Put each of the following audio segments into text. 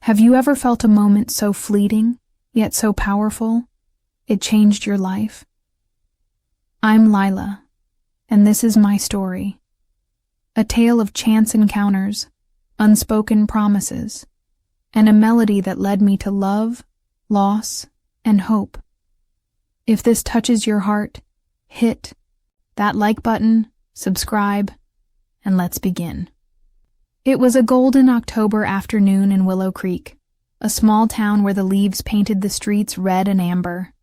Have you ever felt a moment so fleeting, yet so powerful, it changed your life? I'm Lila, and this is my story. A tale of chance encounters, unspoken promises, and a melody that led me to love, loss, and hope. If this touches your heart, hit that like button, subscribe, and let's begin. It was a golden October afternoon in Willow Creek, a small town where the leaves painted the streets red and amber.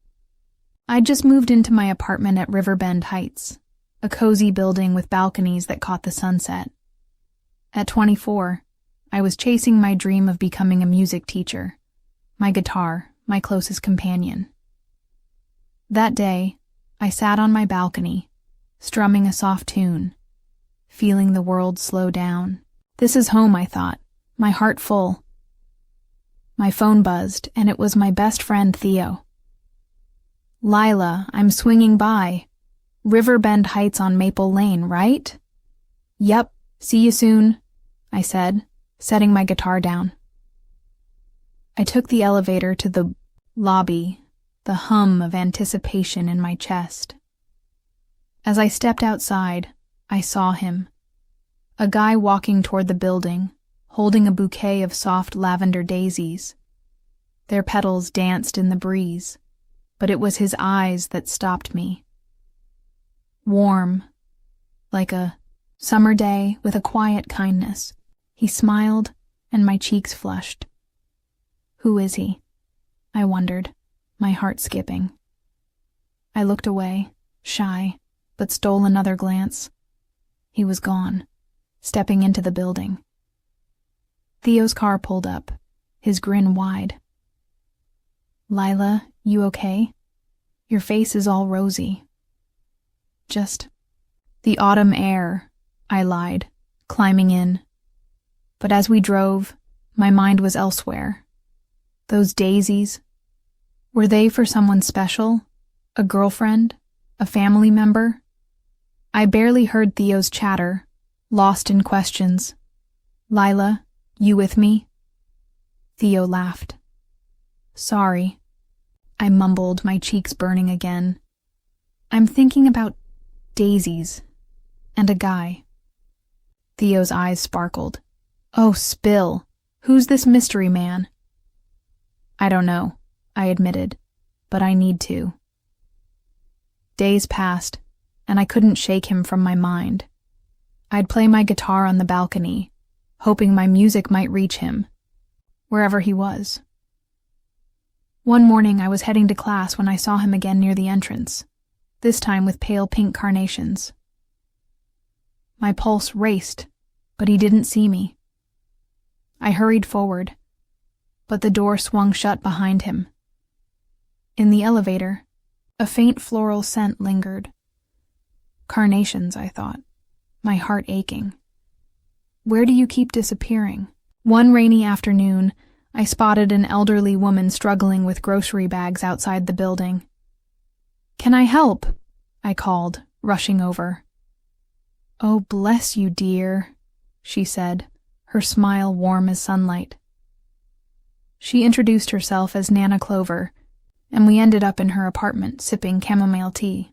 I'd just moved into my apartment at Riverbend Heights, a cozy building with balconies that caught the sunset. At 24, I was chasing my dream of becoming a music teacher, my guitar, my closest companion. That day, I sat on my balcony, strumming a soft tune, feeling the world slow down. This is home, I thought, my heart full. My phone buzzed, and it was my best friend Theo. Lila, I'm swinging by. Riverbend Heights on Maple Lane, right? Yep, see you soon, I said, setting my guitar down. I took the elevator to the lobby, the hum of anticipation in my chest. As I stepped outside, I saw him. A guy walking toward the building, holding a bouquet of soft lavender daisies. Their petals danced in the breeze, but it was his eyes that stopped me. Warm, like a summer day with a quiet kindness, he smiled and my cheeks flushed. Who is he? I wondered, my heart skipping. I looked away, shy, but stole another glance. He was gone, stepping into the building. Theo's car pulled up, his grin wide. Lila, you okay? Your face is all rosy. Just the autumn air, I lied, climbing in. But as we drove, my mind was elsewhere. Those daisies, were they for someone special? A girlfriend? A family member? I barely heard Theo's chatter, lost in questions. Lila, you with me? Theo laughed. Sorry, I mumbled, my cheeks burning again. I'm thinking about daisies and a guy. Theo's eyes sparkled. Oh, spill. Who's this mystery man? I don't know, I admitted, but I need to. Days passed, and I couldn't shake him from my mind. I'd play my guitar on the balcony, hoping my music might reach him, wherever he was. One morning I was heading to class when I saw him again near the entrance, this time with pale pink carnations. My pulse raced, but he didn't see me. I hurried forward, but the door swung shut behind him. In the elevator, a faint floral scent lingered. Carnations, I thought, my heart aching. Where do you keep disappearing? One rainy afternoon, I spotted an elderly woman struggling with grocery bags outside the building. Can I help? I called, rushing over. Oh, bless you, dear, she said, her smile warm as sunlight. She introduced herself as Nana Clover, and we ended up in her apartment sipping chamomile tea.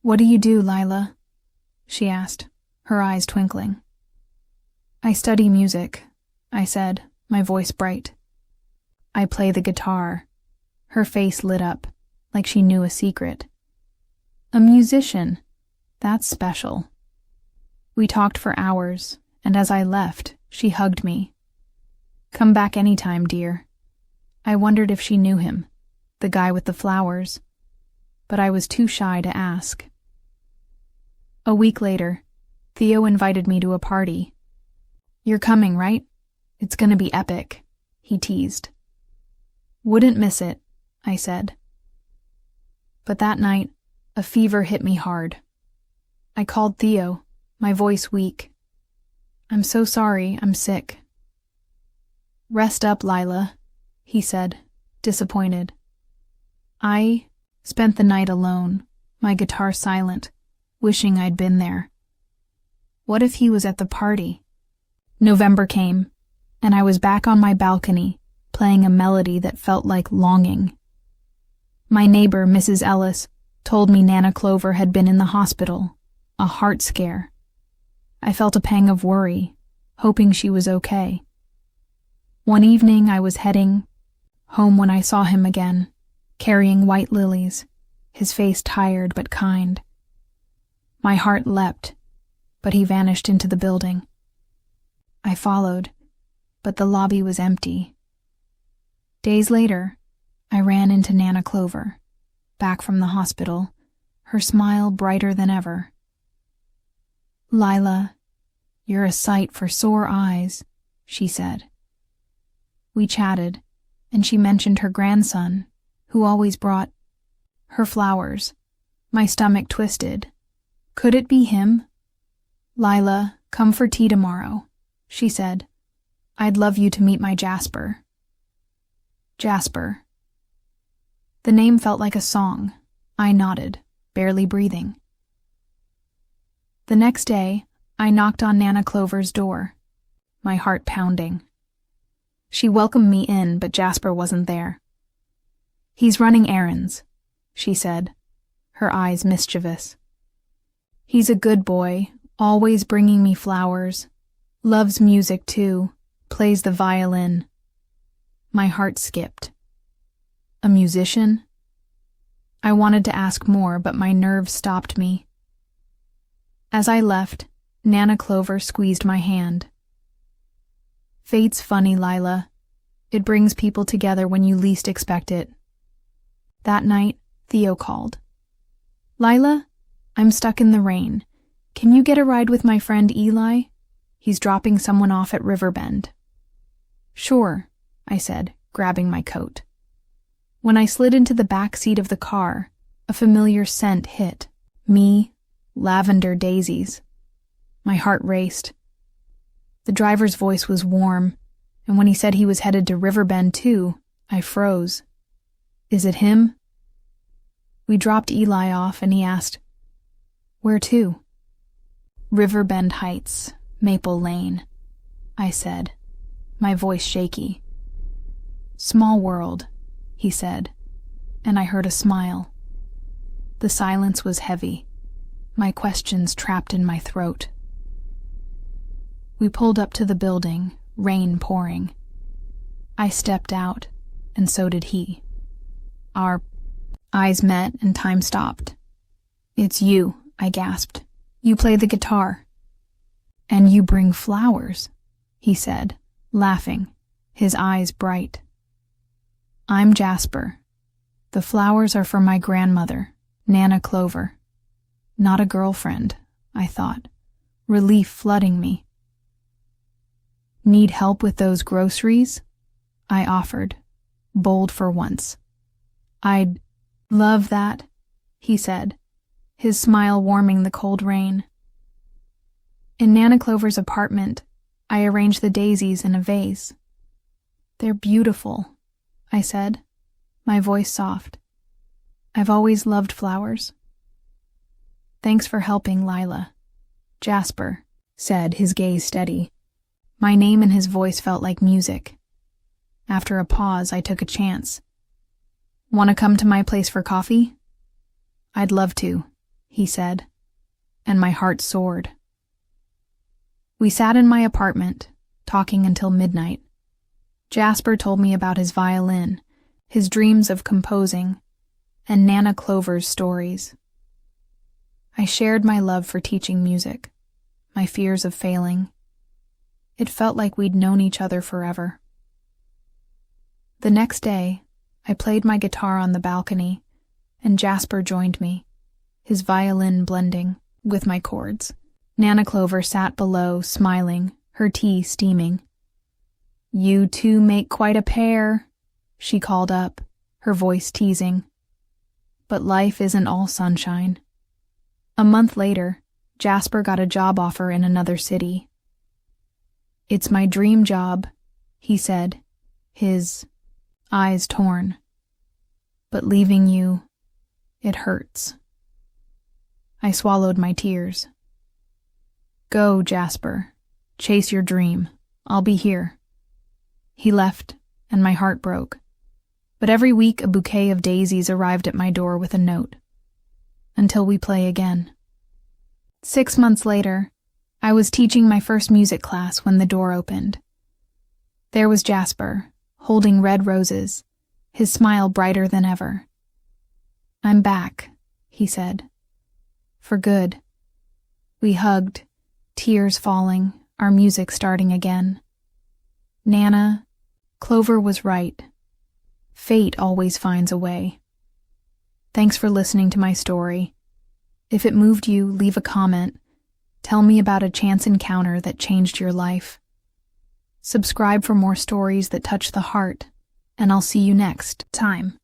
What do you do, Lila? She asked, her eyes twinkling. I study music, I said, my voice bright. I play the guitar. Her face lit up, like she knew a secret. A musician. That's special. We talked for hours, and as I left, she hugged me. Come back anytime, dear. I wondered if she knew him, the guy with the flowers, but I was too shy to ask. A week later, Theo invited me to a party. You're coming, right? It's gonna be epic, he teased. Wouldn't miss it, I said. But that night, a fever hit me hard. I called Theo, my voice weak. I'm so sorry, I'm sick. Rest up, Lila, he said, disappointed. I spent the night alone, my guitar silent, wishing I'd been there. What if he was at the party? November came, and I was back on my balcony, playing a melody that felt like longing. My neighbor, Mrs. Ellis, told me Nana Clover had been in the hospital, a heart scare. I felt a pang of worry, hoping she was okay. One evening I was heading home when I saw him again, carrying white lilies, his face tired but kind. My heart leapt, but he vanished into the building. I followed, but the lobby was empty. Days later, I ran into Nana Clover, back from the hospital, her smile brighter than ever. "Lila, you're a sight for sore eyes," she said. We chatted, and she mentioned her grandson, who always brought her flowers. My stomach twisted. Could it be him? "Lila, come for tea tomorrow," she said. "I'd love you to meet my Jasper." Jasper. The name felt like a song. I nodded, barely breathing. The next day, I knocked on Nana Clover's door, my heart pounding. She welcomed me in, but Jasper wasn't there. "He's running errands," she said, her eyes mischievous. "He's a good boy, always bringing me flowers. Loves music too, plays the violin." My heart skipped. A musician? I wanted to ask more, but my nerves stopped me. As I left, Nana Clover squeezed my hand. "Fate's funny, Lila. It brings people together when you least expect it." That night, Theo called. "Lila, I'm stuck in the rain. Can you get a ride with my friend Eli? He's dropping someone off at Riverbend." "Sure," I said, grabbing my coat. When I slid into the back seat of the car, a familiar scent hit. Me, lavender daisies. My heart raced. The driver's voice was warm, and when he said he was headed to Riverbend too, I froze. "Is it him?" We dropped Eli off and he asked, "Where to?" "Riverbend Heights, Maple Lane," I said, my voice shaky. "Small world," he said, and I heard a smile. The silence was heavy, my questions trapped in my throat. We pulled up to the building, rain pouring. I stepped out, and so did he. Our eyes met and time stopped. "It's you," I gasped. "You play the guitar." "And you bring flowers," he said, laughing, his eyes bright. "I'm Jasper. The flowers are for my grandmother, Nana Clover." Not a girlfriend, I thought, relief flooding me. "Need help with those groceries?" I offered, bold for once. "I'd love that," he said, his smile warming the cold rain. In Nana Clover's apartment, I arranged the daisies in a vase. "They're beautiful," I said, my voice soft. "I've always loved flowers." "Thanks for helping, Lila," Jasper said, his gaze steady. My name and his voice felt like music. After a pause, I took a chance. "Want to come to my place for coffee?" "I'd love to," he said, and my heart soared. We sat in my apartment, talking until midnight. Jasper told me about his violin, his dreams of composing, and Nana Clover's stories. I shared my love for teaching music, my fears of failing. It felt like we'd known each other forever. The next day, I played my guitar on the balcony, and Jasper joined me, his violin blending with my chords. Nana Clover sat below, smiling, her tea steaming. "You two make quite a pair," she called up, her voice teasing. But life isn't all sunshine. A month later, Jasper got a job offer in another city. "It's my dream job," he said, his eyes torn. "But leaving you, it hurts." I swallowed my tears. "Go, Jasper. Chase your dream. I'll be here." He left, and my heart broke. But every week a bouquet of daisies arrived at my door with a note. Until we play again. 6 months later, I was teaching my first music class when the door opened. There was Jasper, holding red roses, his smile brighter than ever. "I'm back," he said. "For good." We hugged, tears falling, our music starting again. Nana Clover was right. Fate always finds a way. Thanks for listening to my story. If it moved you, leave a comment. Tell me about a chance encounter that changed your life. Subscribe for more stories that touch the heart, and I'll see you next time.